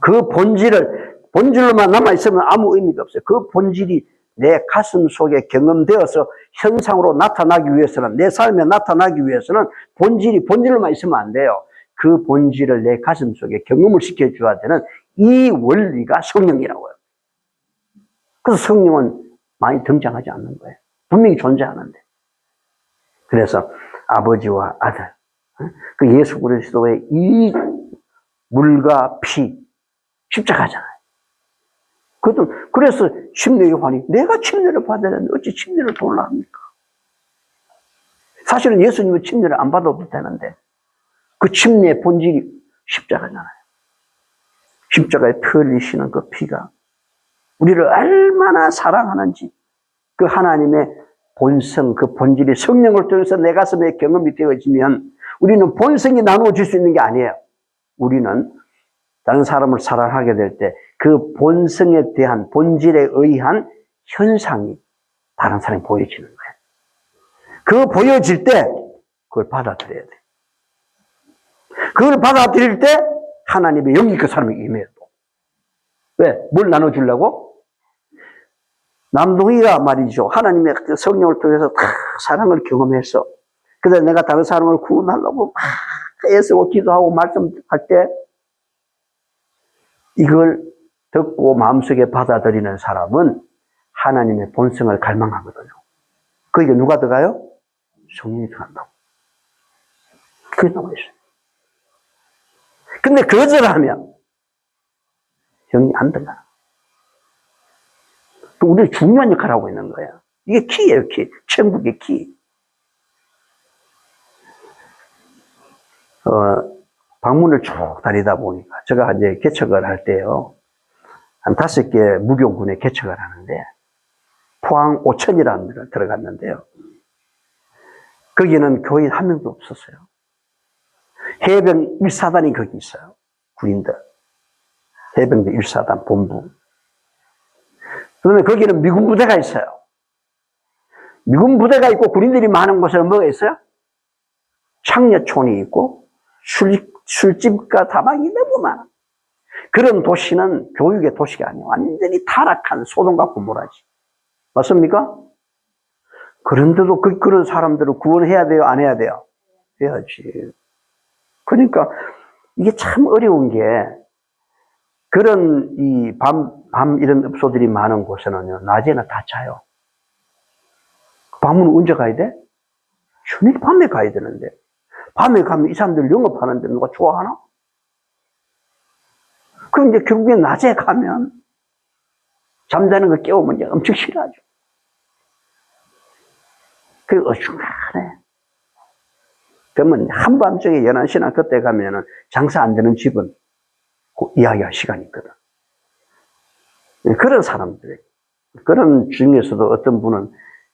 그 본질로만 남아있으면 아무 의미가 없어요. 그 본질이 내 가슴 속에 경험되어서 현상으로 나타나기 위해서는, 내 삶에 나타나기 위해서는 본질로만 있으면 안 돼요. 그 본질을 내 가슴 속에 경험을 시켜줘야 되는 이 원리가 성령이라고요. 그래서 성령은 많이 등장하지 않는 거예요. 분명히 존재하는데. 그래서 아버지와 아들, 그 예수 그리스도의 이 물과 피, 십자가잖아요. 그래서 침례 요한이 내가 침례를 받아야 되는데 어찌 침례를 돌라 합니까? 사실은 예수님은 침례를 안 받아도 되는데 그 침례의 본질이 십자가잖아요. 십자가에 피 흘리시는 그 피가 우리를 얼마나 사랑하는지 그 하나님의 본성, 그 본질이 성령을 통해서 내 가슴에 경험이 되어지면 우리는 본성이 나누어질 수 있는 게 아니에요. 우리는 다른 사람을 사랑하게 될 때 그 본성에 대한 본질에 의한 현상이 다른 사람이 보여지는 거예요. 그 보여질 때 그걸 받아들여야 돼. 그걸 받아들일 때 하나님의 영이 그 사람에게 임해요. 왜? 뭘 나눠주려고? 남동이가 말이죠. 하나님의 그 성령을 통해서 다 사랑을 경험해서 그래서 내가 다른 사람을 구원하려고 막 애쓰고 기도하고 말씀할 때 이걸 듣고 마음속에 받아들이는 사람은 하나님의 본성을 갈망하거든요. 거기에 누가 들어가요? 성령이 들어간다고. 그게 나와 있어요. 근데 거절하면 영이 안 들어가. 우리는 중요한 역할을 하고 있는 거예요. 이게 키예요, 키. 천국의 키. 방문을 쭉 다니다 보니까, 제가 이제 개척을 할 때요, 한 5개 무교군에 개척을 하는데, 포항 오천이라는 데를 들어갔는데요. 거기는 교인 한 명도 없었어요. 해병 1사단이 거기 있어요. 군인들. 해병대 1사단 본부. 그러면 거기는 미군 부대가 있어요. 미군 부대가 있고 군인들이 많은 곳에는 뭐가 있어요? 창녀촌이 있고 술집과 다방이 너무 많아. 그런 도시는 교육의 도시가 아니에요. 완전히 타락한 소돔과 고모라지. 맞습니까? 그런데도 그런 사람들을 구원해야 돼요? 안 해야 돼요? 해야지. 그러니까 이게 참 어려운 게 그런 밤 이런 읍소들이 많은 곳에는요, 낮에는 다 자요. 밤은 언제 가야 돼? 전일 밤에 가야 되는데. 밤에 가면 이 사람들 영업하는데 누가 좋아하나? 그럼 이제 결국에 낮에 가면 잠자는 거 깨우면 이제 엄청 싫어하죠. 그게 어중간해. 그러면 한밤중에 11시나 그때 가면은 장사 안 되는 집은 이야기할 시간이 있거든. 그런 사람들, 그런 중에서도 어떤 분은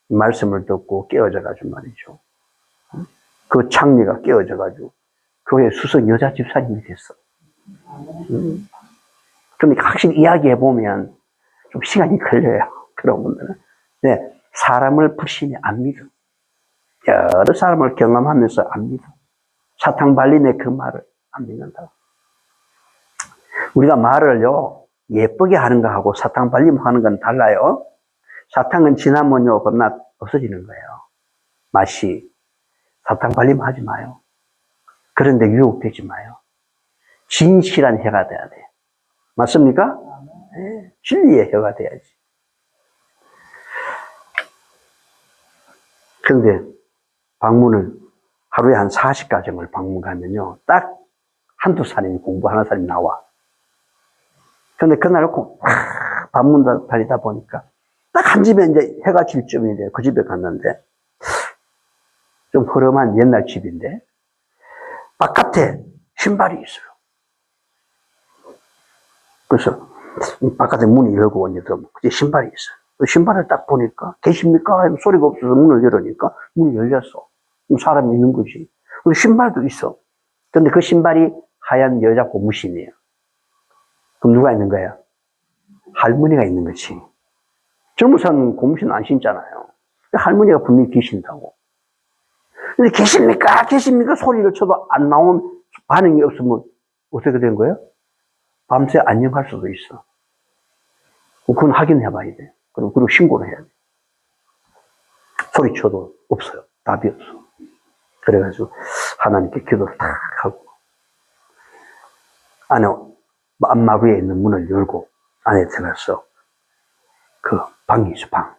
말씀을 듣고 깨어져가지고 말이죠. 그 창리가 깨어져가지고 교회 수석 여자 집사님이 됐어. 그러니까 확실히 이야기해보면 좀 시간이 걸려요. 그런 분들은. 네, 사람을 불신이 안 믿어. 여러 사람을 경험하면서 안 믿어. 사탕 발림의 그 말을 안 믿는다. 우리가 말을요, 예쁘게 하는 거하고 사탕 발림 하는 건 달라요. 사탕은 지나면요, 겁나 없어지는 거예요. 맛이. 사탕 발림 하지 마요. 그런데 유혹되지 마요. 진실한 혀가 돼야 돼. 맞습니까? 네, 진리의 혀가 돼야지. 그런데 방문을 하루에 한 40가정을 방문 가면요, 딱 한두 사람이 공부하는 사람이 나와. 근데 그날 방문 다니다 보니까 딱 한 집에 이제 해가 질 쯤인데 그 집에 갔는데 좀 허름한 옛날 집인데 바깥에 신발이 있어요. 그래서 바깥에 문이 열고 이제 그 신발이 있어요. 그 신발을 딱 보니까 계십니까? 소리가 없어서 문을 열으니까 문이 열렸어. 사람이 있는 거지. 그리고 신발도 있어. 근데 그 신발이 하얀 여자 고무신이에요. 그럼 누가 있는 거야? 할머니가 있는 거지. 젊은 사람은 고무신 안 신잖아요. 할머니가 분명히 계신다고. 근데 계십니까? 계십니까? 소리를 쳐도 안 나온 반응이 없으면 어떻게 된 거예요? 밤새 안녕할 수도 있어. 그건 확인해 봐야 돼. 그리고 신고를 해야 돼. 소리쳐도 없어요. 답이 없어. 그래가지고 하나님께 기도를 탁 하고 안에 안마루에 있는 문을 열고 안에 들어가서 그 방이 있어, 방.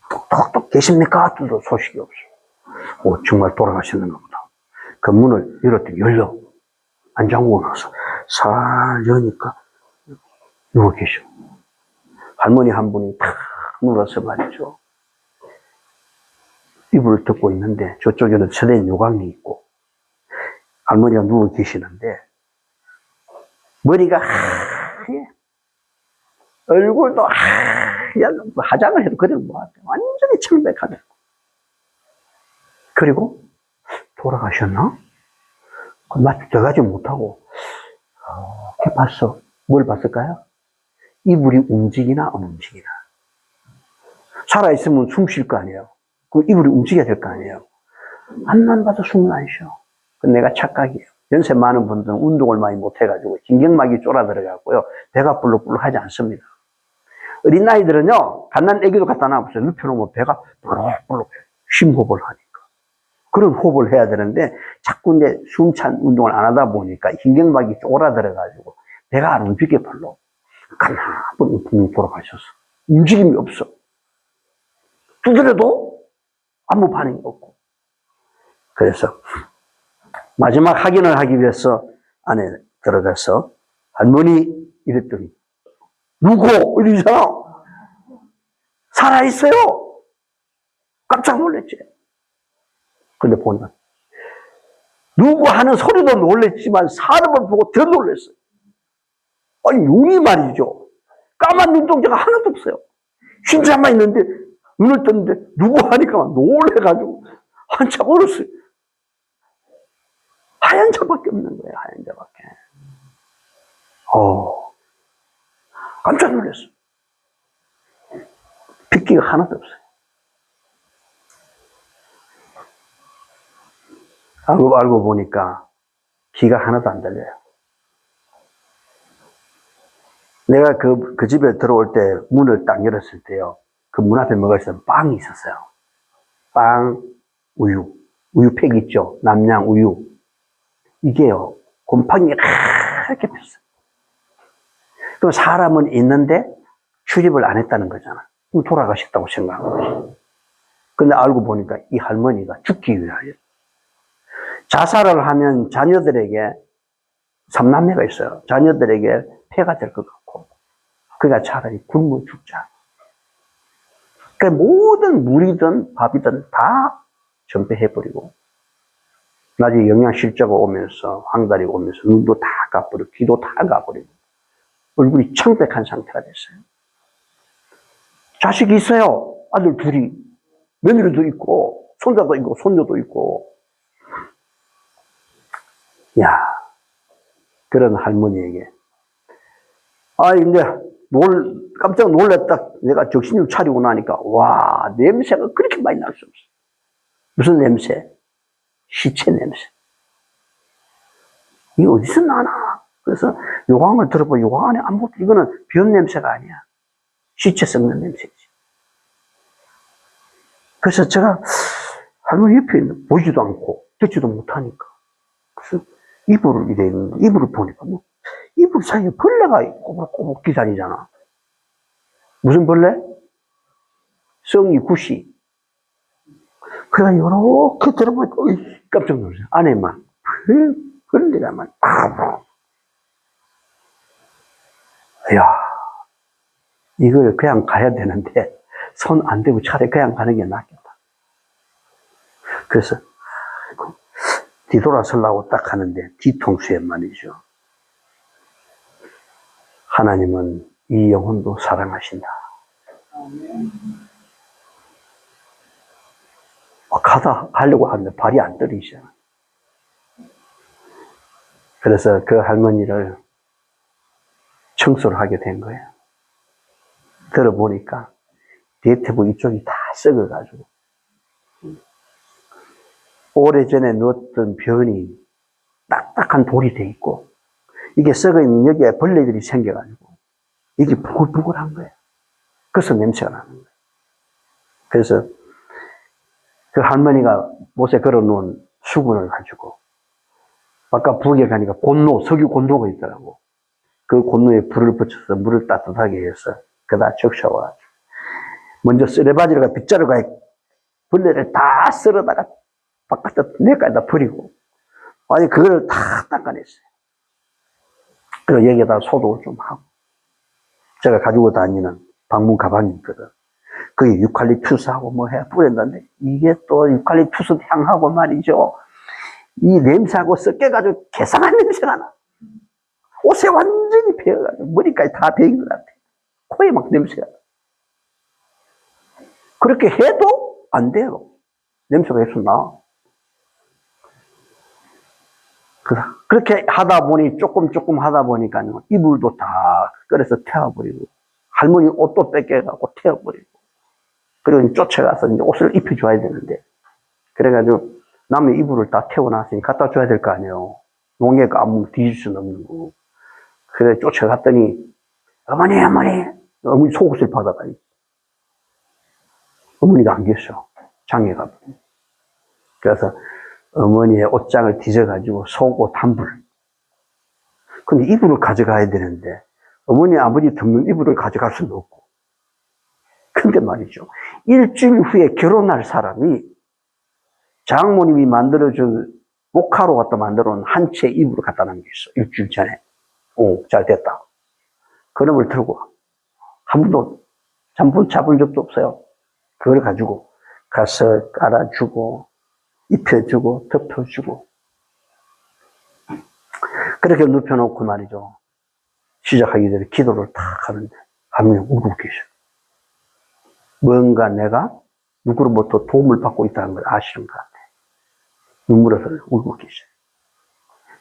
톡톡톡 계십니까? 또 소식이 없어. 정말 돌아가셨는가 보다. 그 문을 열었더니 열려. 안 잠그고 나서 살 여니까 누워 계셔. 할머니 한 분이 탁 누워서 말이죠. 이불을 덮고 있는데 저쪽에는 서대인 요강이 있고 할머니가 누워 계시는데 머리가 하얘. 얼굴도 하얀, 화장을 해도 그대로 뭐하대. 완전히 청백하네. 그리고 돌아가셨나? 마치 들어가지 못하고 이렇게 봤어. 뭘 봤을까요? 이불이 움직이나 안 움직이나. 살아있으면 숨 쉴 거 아니에요. 그럼 이불이 움직여야 될 거 아니에요. 안만 봐도 숨은 안 쉬어. 그건 내가 착각이에요. 연세 많은 분들은 운동을 많이 못해가지고 진경막이 쫄아들어가고요. 배가 불룩불룩 하지 않습니다. 어린 나이들은요, 갓난 애기도 갖다 놔보세요. 눕혀놓으면 배가 불룩불룩 해요. 심호흡을 하니까. 그런 호흡을 해야 되는데, 자꾸 이제 숨찬 운동을 안 하다 보니까 흰경막이 쫄아들어가지고 배가 안 움직여 별로. 가만히 분명히 돌아가셨어. 움직임이 없어. 두드려도 아무 반응이 없고. 그래서 마지막 확인을 하기 위해서 안에 들어가서 할머니 이랬더니 누구? 이러잖아. 살아있어요. 깜짝 놀랐지. 근데 보니까 누구 하는 소리도 놀랬지만 사람을 보고 더 놀랐어요. 아니 용이 말이죠. 까만 눈동자가 하나도 없어요. 흰자만 있는데 눈을 떴는데 누구 하니까 놀래가지고 한참 얼었어요. 하얀 자밖에 없는 거예요. 하얀 자밖에. 깜짝 놀랐어요. 핏기가 하나도 없어요. 알고 보니까 기가 하나도 안 들려요. 내가 그 집에 들어올 때 문을 딱 열었을 때요. 그 문 앞에 뭐가 있어요? 빵이 있었어요. 빵, 우유. 우유팩 있죠? 남양 우유. 이게요. 곰팡이가 이렇게 폈어요. 그럼 사람은 있는데 출입을 안 했다는 거잖아. 그럼 돌아가셨다고 생각하는 거지. 근데 알고 보니까 이 할머니가 죽기 위하여 자살을 하면 자녀들에게 삼남매가 있어요. 자녀들에게 폐가 될 것 같고 그러니까 차라리 굶어 죽자. 그러니까 모든 물이든 밥이든 다 전폐해버리고 나중에 영양실조가 오면서 황달이 오면서 눈도 다 가버리고 귀도 다 가버리고 얼굴이 청백한 상태가 됐어요. 자식이 있어요. 아들 둘이. 며느리도 있고 손자도 있고 손녀도 있고. 야, 그런 할머니에게 이제 깜짝 놀랐다. 내가 정신을 차리고 나니까 와, 냄새가 그렇게 많이 날 수 없어. 무슨 냄새? 시체 냄새. 이게 어디서 나나? 그래서 요강을 들어보면 요강 안에 아무것도, 이거는 변 냄새가 아니야. 시체 썩는 냄새지. 그래서 제가 할머니 옆에 있는 보지도 않고 듣지도 못하니까 그래서 이불을 이래 있는데 이불을 보니까 이불 사이에 벌레가 꼬불꼬불 기다리잖아. 무슨 벌레? 성이 굿이. 그래가 이렇게 들어보니까 깜짝 놀랐어요. 안에만 벌레가만 야, 이걸 그냥 가야 되는데 손 안 대고 차라리 그냥 가는 게 낫겠다. 그래서 뒤돌아서려고 딱 하는데 뒤통수에 말이죠. 하나님은 이 영혼도 사랑하신다. 가려고 하는데 발이 안 떨어지잖아. 그래서 그 할머니를 청소를 하게 된 거예요. 들어보니까 대퇴부 이쪽이 다 썩어가지고 오래전에 넣었던 변이 딱딱한 돌이 돼 있고 이게 썩어있는 여기에 벌레들이 생겨가지고 이게 부글부글한 거예요. 그래서 냄새가 나는 거예요. 그래서 그 할머니가 못에 걸어놓은 수건을 가지고 아까 부엌에 가니까 곤로, 석유 곤로가 있더라고. 그 곤로에 불을 붙여서 물을 따뜻하게 해서 그다 적셔와가지고 먼저 쓰레바지를 빗자루가 벌레를 다 썰어다가 바깥에 내까지다 버리고 아니 그걸 다 닦아냈어요. 그리고 여기에다 소독을 좀 하고 제가 가지고 다니는 방문 가방이 있거든. 그게 유칼립투스하고 뭐 해 뿌렸는데 이게 또 유칼립투스 향하고 말이죠. 이 냄새하고 섞여가지고 개상한 냄새가 나. 옷에 완전히 배어가지고 머리까지 다 배인 것 같아. 코에 막 냄새가 나. 그렇게 해도 안 돼요. 냄새가 계속 나. 그렇게 하다 보니 조금 하다 보니까 이불도 다 끌어서 태워버리고 할머니 옷도 뺏겨갖고 태워버리고 그리고 쫓아가서 이제 옷을 입혀줘야 되는데 그래가지고 남의 이불을 다 태워놨으니 갖다 줘야 될 거 아니에요. 농에가 아무 뒤질 수는 없는 거고. 그래 쫓아갔더니 어머니 속옷을 받아가요. 어머니가 안 계셔. 장애가. 그래서 어머니의 옷장을 뒤져가지고 속옷 한 불. 근데 이불을 가져가야 되는데 어머니 아버지 덮는 이불을 가져갈 수는 없고. 근데 말이죠. 일주일 후에 결혼할 사람이 장모님이 만들어준 목화로 갖다 만들어 놓은 한 채 이불을 갖다 남겼어. 일주일 전에. 잘 됐다. 그놈을 들고 한 번도 잠분 잡은 적도 없어요. 그걸 가지고 가서 깔아주고 입혀주고 덮여주고 그렇게 눕혀놓고 말이죠. 시작하기 전에 기도를 탁 하는데 한 명 울고 계셔. 뭔가 내가 누구로부터 도움을 받고 있다는 걸 아시는 것 같아. 눈물을 울고 계셔.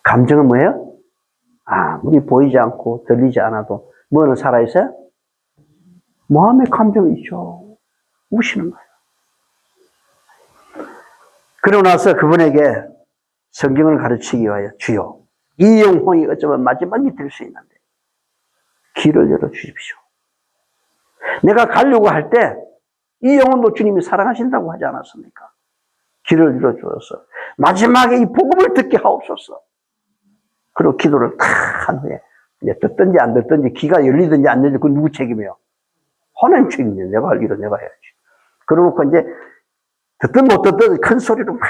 감정은 뭐예요? 아무리 보이지 않고 들리지 않아도 뭐는 살아있어요? 마음의 감정이 있죠. 우시는 거예요. 그러고 나서 그분에게 성경을 가르치기 위하여 주여 이 영혼이 어쩌면 마지막이 될 수 있는데 길을 열어주십시오. 내가 가려고 할 때 이 영혼도 주님이 사랑하신다고 하지 않았습니까? 길을 열어주어서 마지막에 이 복음을 듣게 하옵소서. 그리고 기도를 탁 한 후에 이제 듣든지 안 듣든지 귀가 열리든지 안 열리든지 그건 누구 책임이에요? 하나님 책임이에요. 내가 할 일은 내가 해야지. 그러고 이제 듣든 못 듣든 큰 소리로 막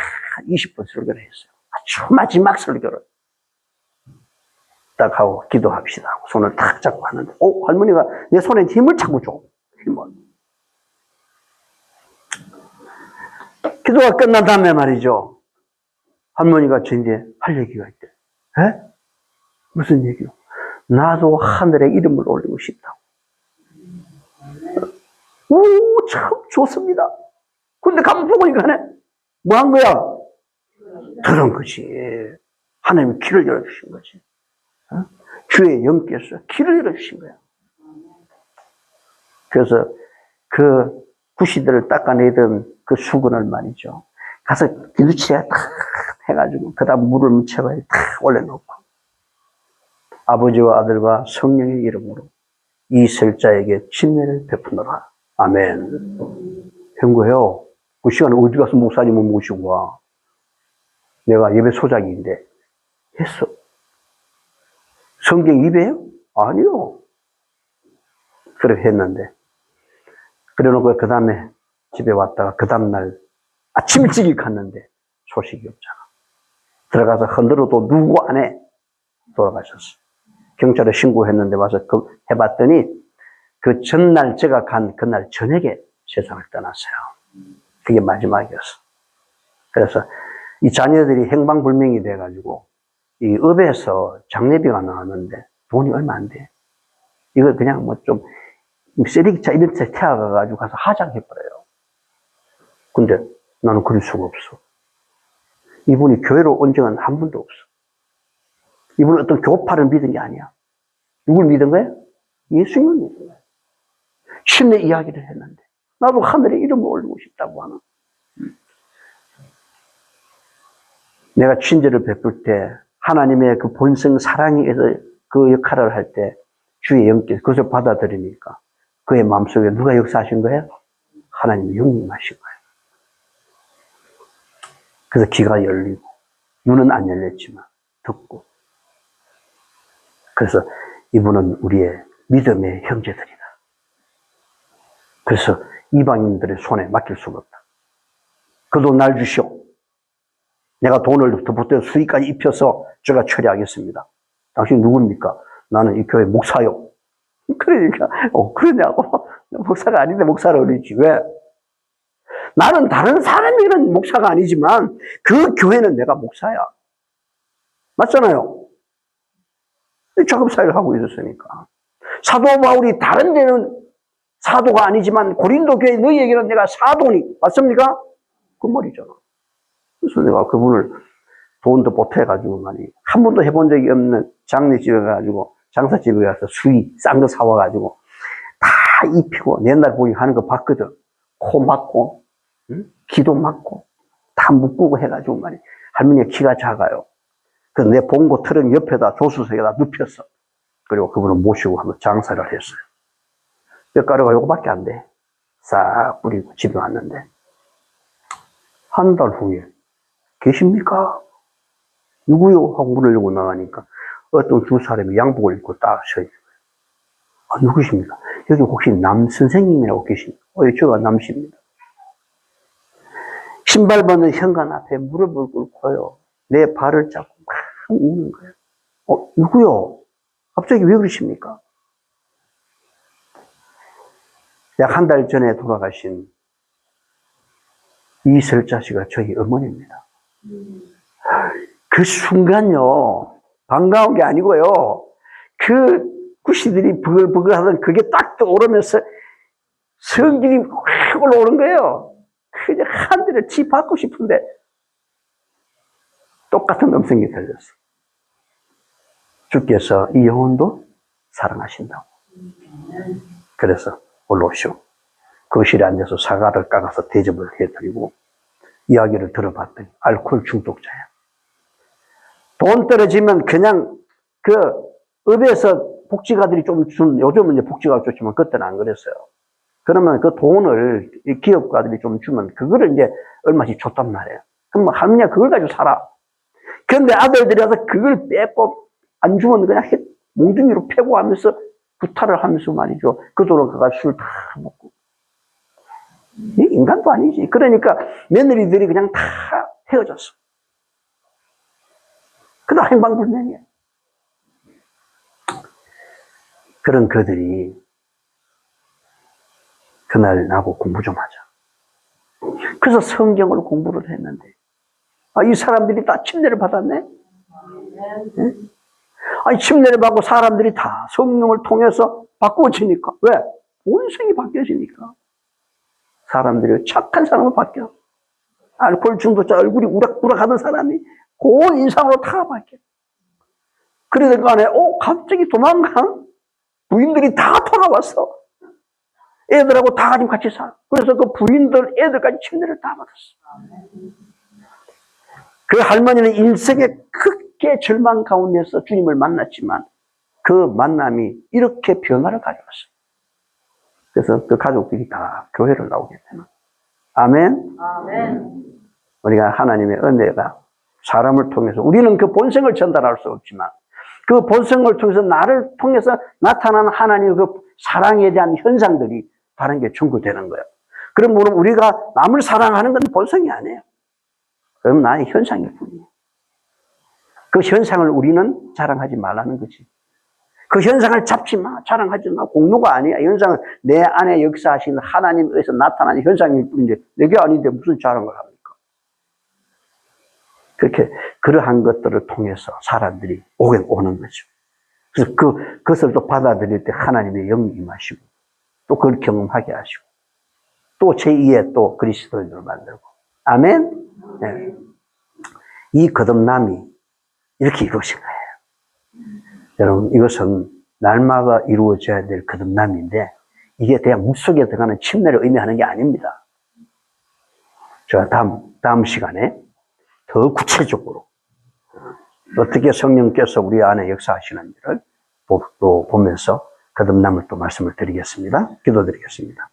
20분 설교를 했어요. 아주 마지막 설교를 딱 하고 기도합시다 하고 손을 탁 잡고 하는데 할머니가 내 손에 힘을 자꾸 줘. 힘을. 기도가 끝난 다음에 말이죠. 할머니가 저한테 할 얘기가 있대. 에? 무슨 얘기요? 나도 하늘에 이름을 올리고 싶다고. 오, 참 좋습니다. 근데 가만 보니까 뭐 한 거야? 그런 거지. 하나님이 길을 열어주신 거지. 어? 주의 영께서 길을 열어주신 거야. 그래서 그 구시들을 닦아내던 그 수건을 말이죠. 가서 기두치에 탁 해가지고 그 다음 물을 묻혀가지고 탁 올려놓고 아버지와 아들과 성령의 이름으로 이 설자에게 침례를 베푸노라. 아멘. 형구요. 그 시간에 어디 가서 목사님을 모시고 와. 내가 예배 소작인데 했어. 성경 입에요? 아니요. 그렇게 했는데 그래놓고 그 다음에 집에 왔다가 그 다음날 아침 일찍 갔는데 소식이 없잖아. 들어가서 흔들어도 누구 안에 돌아가셨어. 경찰에 신고했는데 와서 해봤더니 그 전날 제가 간 그날 저녁에 세상을 떠났어요. 그게 마지막이었어. 그래서 이 자녀들이 행방불명이 돼가지고 이 업에서 장례비가 나왔는데 돈이 얼마 안 돼. 이걸 그냥 뭐 좀 쓰레기차 이런 데 태워가지고 가서 하장해버려요. 근데 나는 그럴 수가 없어. 이분이 교회로 온 적은 한 번도 없어. 이분은 어떤 교파를 믿은 게 아니야. 누굴 믿은 거야? 예수님을 믿은 거야. 신의 이야기를 했는데 나도 하늘에 이름을 올리고 싶다고 하는. 내가 친절을 베풀 때 하나님의 그 본성 사랑에서 그 역할을 할 때 주의 영께 그것을 받아들이니까 그의 마음속에 누가 역사하신 거예요? 하나님이 영림하신 거예요. 그래서 귀가 열리고 눈은 안 열렸지만 듣고. 그래서 이분은 우리의 믿음의 형제들이다. 그래서 이방인들의 손에 맡길 수가 없다. 그 돈 날 주시오. 내가 돈을 더 보태 수익까지 입혀서 제가 처리하겠습니다. 당신 누굽니까? 나는 이 교회 목사요. 그러니까 그러냐고. 목사가 아닌데 목사라 그러지. 왜? 나는 다른 사람이는 목사가 아니지만 그 교회는 내가 목사야. 맞잖아요. 작업사를 하고 있었으니까. 사도 바울이 다른 데는 사도가 아니지만 고린도 교회 너희에게는 내가 사도니. 맞습니까? 그 말이잖아. 그래서 내가 그분을 돈도 보태가지고 한 번도 해본 적이 없는 장례집에 가가지고 장사집에 가서 수위 싼 거 사와가지고 다 입히고 옛날 보기 하는 거 봤거든. 코 막고 귀도 막고 다 묶고 해가지고 할머니가 키가 작아요. 그래서 내 봉고 트럭 옆에다 조수석에다 눕혔어. 그리고 그분을 모시고 한번 장사를 했어요. 뼈가루가 요거밖에 안 돼. 싹 뿌리고 집에 왔는데 한 달 후에 계십니까? 누구요? 하고 물으려고 나가니까 어떤 두 사람이 양복을 입고 딱 서 있는 거예요. 누구십니까? 여기 혹시 남 선생님이라고 계십니까? 제가 남씨입니다. 신발 벗는 현관 앞에 무릎을 꿇고요. 내 발을 잡고 막 우는 거예요. 누구요? 갑자기 왜 그러십니까? 약 한 달 전에 돌아가신 이설자 씨가 저희 어머니입니다. 그 순간요, 반가운 게 아니고요, 그 구시들이 버글버글 하던 그게 딱 떠오르면서 성질이 확 올라오는 거예요. 그냥 한 대를 치 받고 싶은데 똑같은 음성이 들렸어. 주께서 이 영혼도 사랑하신다고. 그래서 올라오시오. 거실에 앉아서 사과를 깎아서 대접을 해드리고 이야기를 들어봤더니 알코올 중독자야. 돈 떨어지면 그냥 그 업에서 복지가들이 좀 준, 요즘은 이제 복지가 좋지만 그때는 안 그랬어요. 그러면 그 돈을 기업가들이 좀 주면 그거를 이제 얼마씩 줬단 말이에요. 그럼 할머니가 그걸 가지고 살아. 그런데 아들들이 와서 그걸 빼고 안 주면 그냥 몽둥이로 패고 하면서 구타를 하면서 말이죠. 그 돈을 그가 술 다 먹고. 인간도 아니지. 그러니까 며느리들이 그냥 다 헤어졌어. 그다 행방불명이야. 그런 그들이 그날 나하고 공부 좀 하자. 그래서 성경을 공부를 했는데 이 사람들이 다 침례를 받았네? 네? 아니 침례를 받고 사람들이 다 성령을 통해서 바꾸어지니까. 왜? 본성이 바뀌어지니까. 사람들이 착한 사람을 바뀌어. 알코올 중독자 얼굴이 우락우락 하던 사람이 고운 인상으로 다 바뀌어. 그러니까 안에 갑자기 도망간 부인들이 다 돌아왔어. 애들하고 다 같이 살아. 그래서 그 부인들, 애들까지 침례를 다 받았어. 그 할머니는 인생의 크게 절망 가운데서 주님을 만났지만 그 만남이 이렇게 변화를 가져왔어요. 그래서 그 가족들이 다 교회를 나오게 되는. 아멘. 아멘. 우리가 하나님의 은혜가 사람을 통해서 우리는 그 본성을 전달할 수 없지만 그 본성을 통해서 나를 통해서 나타나는 하나님의 그 사랑에 대한 현상들이 다른 게 충고되는 거예요. 그럼 우리가 남을 사랑하는 건 본성이 아니에요. 그럼 나의 현상일 뿐이에요. 그 현상을 우리는 자랑하지 말라는 거지. 그 현상을 잡지 마, 자랑하지 마. 공로가 아니야. 현상은 내 안에 역사하시는 하나님에서 나타나는 현상일 뿐인데 내게 아닌데 무슨 자랑을 합니까? 그렇게 그러한 것들을 통해서 사람들이 오는 거죠. 그래서 그것을 또 받아들일 때 하나님의 영이 임하시고 또 그걸 경험하게 하시고 또 제2의 또 그리스도인을 만들고. 아멘? 네. 이 거듭남이 이렇게 이루어진 거예요. 여러분, 이것은 날마다 이루어져야 될 거듭남인데 이게 그냥 물속에 들어가는 침례를 의미하는 게 아닙니다. 제가 다음 시간에 더 구체적으로 어떻게 성령께서 우리 안에 역사하시는지를 또 보면서 거듭남을 또 말씀을 드리겠습니다. 기도드리겠습니다.